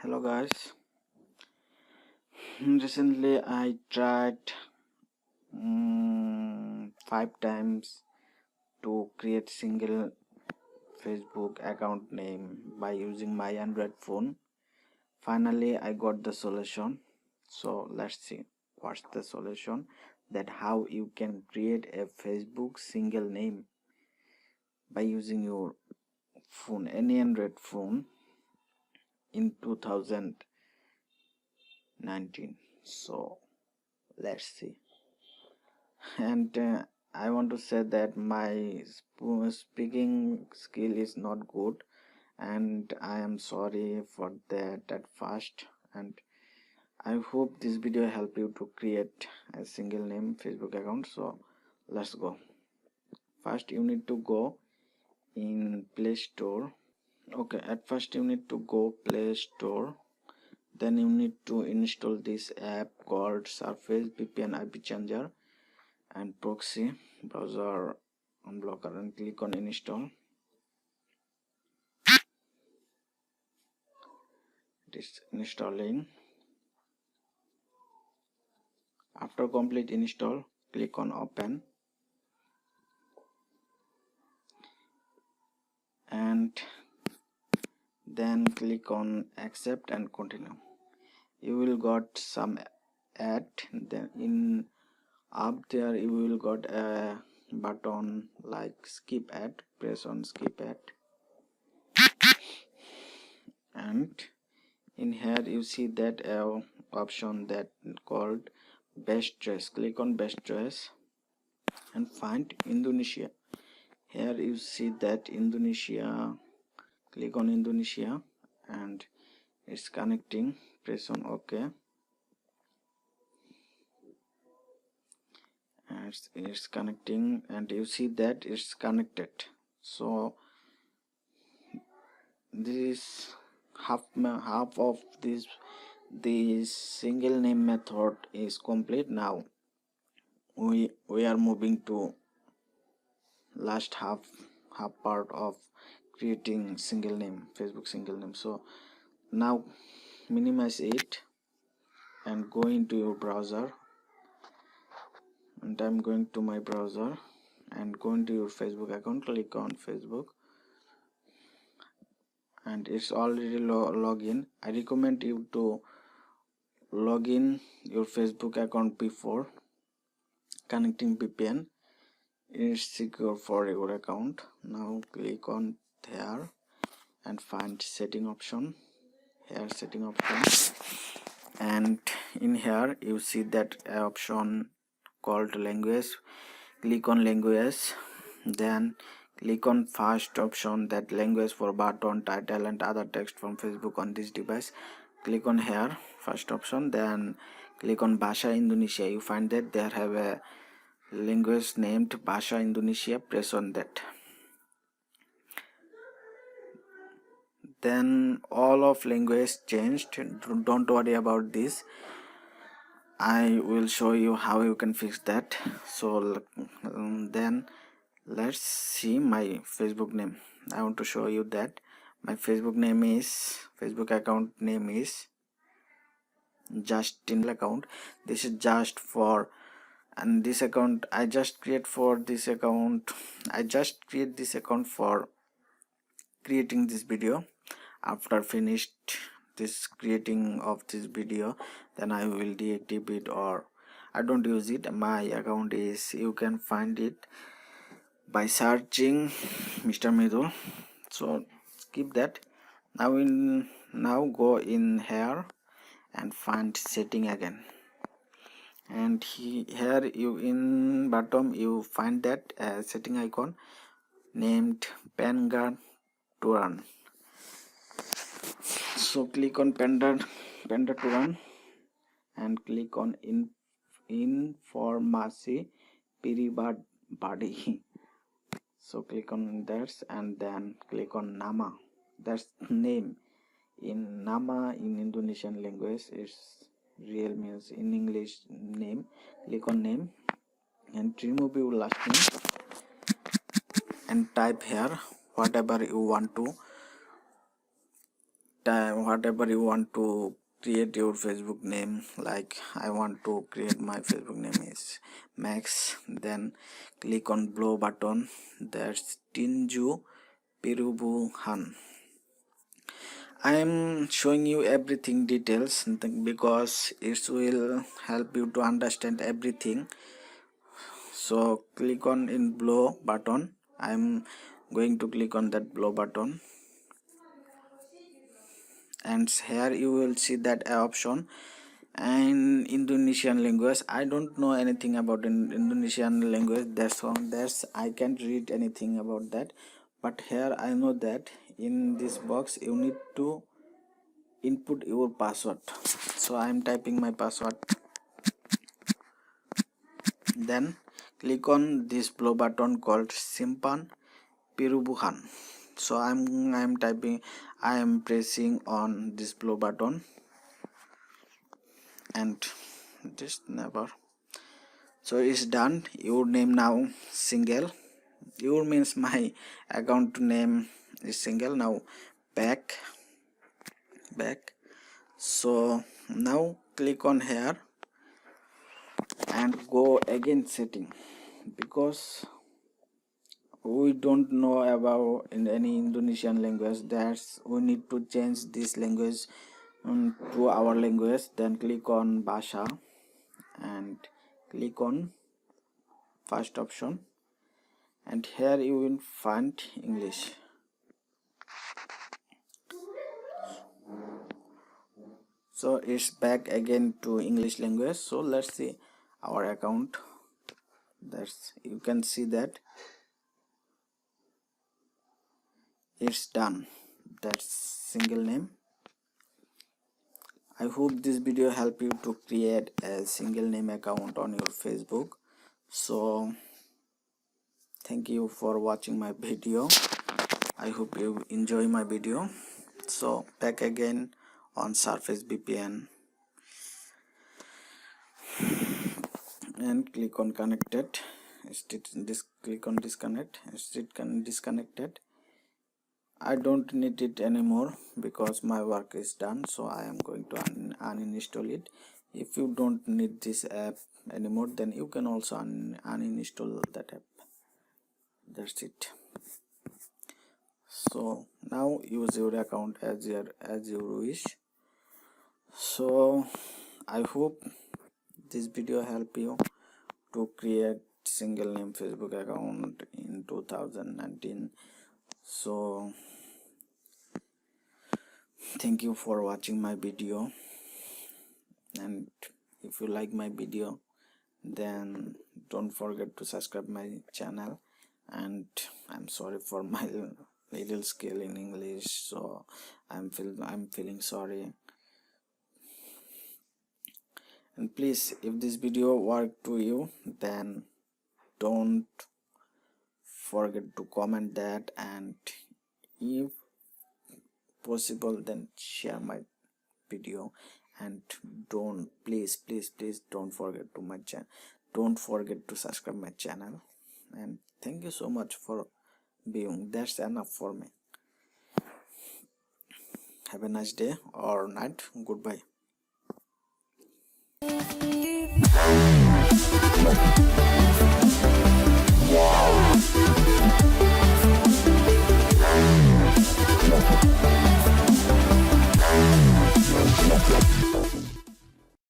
Hello guys. Recently I tried 5 times to create single Facebook account name by using my Android phone. Finally I got the solution. So let's see what's the solution, that how you can create a Facebook single name by using your phone, any Android phone in 2019. So let's see. And I want to say that my speaking skill is not good, and I am sorry for that at first. And I hope this video help you to create a single name Facebook account. So let's go. First you need to go in Play Store. Okay, at first you need to go Play Store. Then you need to install this app called Surface VPN IP Changer and Proxy Browser Unblocker, and click on install. It is installing. After complete install, click on open and then click on accept and continue. You will got some ad, then in up there you will got a button like skip ad. Press on skip ad, and in here you see that option that called best choice. Click on best choice and find Indonesia. Here you see that Indonesia. Click on Indonesia and it's connecting. Press on OK, and it's connecting, and you see that it's connected. So this half of this single name method is complete. Now we are moving to last half part of creating single name Facebook single name. So now minimize it and go into your browser, and I'm going to my browser and go into your Facebook account. Click on Facebook, and it's already login. I recommend you to log in your Facebook account before connecting VPN. It's secure for your account. Now click on there and find setting option. Here setting option, and in here you see that option called language. Click on language, then click on first option, that language for button, title and other text from Facebook on this device. Click on here first option, then click on Bahasa Indonesia. You find that there have a language named Bahasa Indonesia. Press on that. Then all of language changed. Don't worry about this, I will show you how you can fix that. So then let's see my Facebook name. I want to show you that my Facebook account name is Justin account. This is just for, and this account I just create for this account. I just create this account for creating this video. After finished this creating of this video, then I will deactivate or I don't use it. My account is, you can find it by searching MrMredul. So skip that. Now go in here and find setting again, and here you in bottom you find that setting icon named Panda to run. So click on Panda to run and click on informasi pribadi. So click on that and then click on nama. That's name. In nama in Indonesian language is real means in English name. Click on name and remove your last name and type here whatever you want to time whatever you want to create your Facebook name. Like I want to create my Facebook name is Max. Then click on blow button. That's Tinju Pirubuhan. I am showing you everything details because it will help you to understand everything. So click on in blow button. I am going to click on that blow button, and here you will see that option and Indonesian language. I don't know anything about Indonesian language, that's I can't read anything about that, but here I know that in this box you need to input your password. So I am typing my password, then click on this blow button called Simpan Pirubuhan. So I am pressing on this blow button, and just never. So it's done. Your name now single. Your means my account name is single. Now back. So now click on here and go again setting, because we don't know about in any Indonesian language, that's we need to change this language to our language. Then click on Basha and click on first option, and here you will find English. So it's back again to English language. So let's see our account. That's, you can see that it's done. That's single name. I hope this video help you to create a single name account on your Facebook. So thank you for watching my video. I hope you enjoy my video. So back again on Surface VPN and click on connected. Click on disconnect. Disconnected. I don't need it anymore because my work is done, so I am going to uninstall it. If you don't need this app anymore, then you can also uninstall that app. That's it. So now use your account as you wish. So I hope this video help you to create single name Facebook account in 2019. So thank you for watching my video, and if you like my video, then don't forget to subscribe my channel. And I'm sorry for my little skill in English, so I'm feeling sorry. And please, if this video worked to you, then don't forget to comment that, and if possible, then share my video. And please don't forget to subscribe my channel. And thank you so much for being. That's enough for me. Have a nice day or night. Goodbye.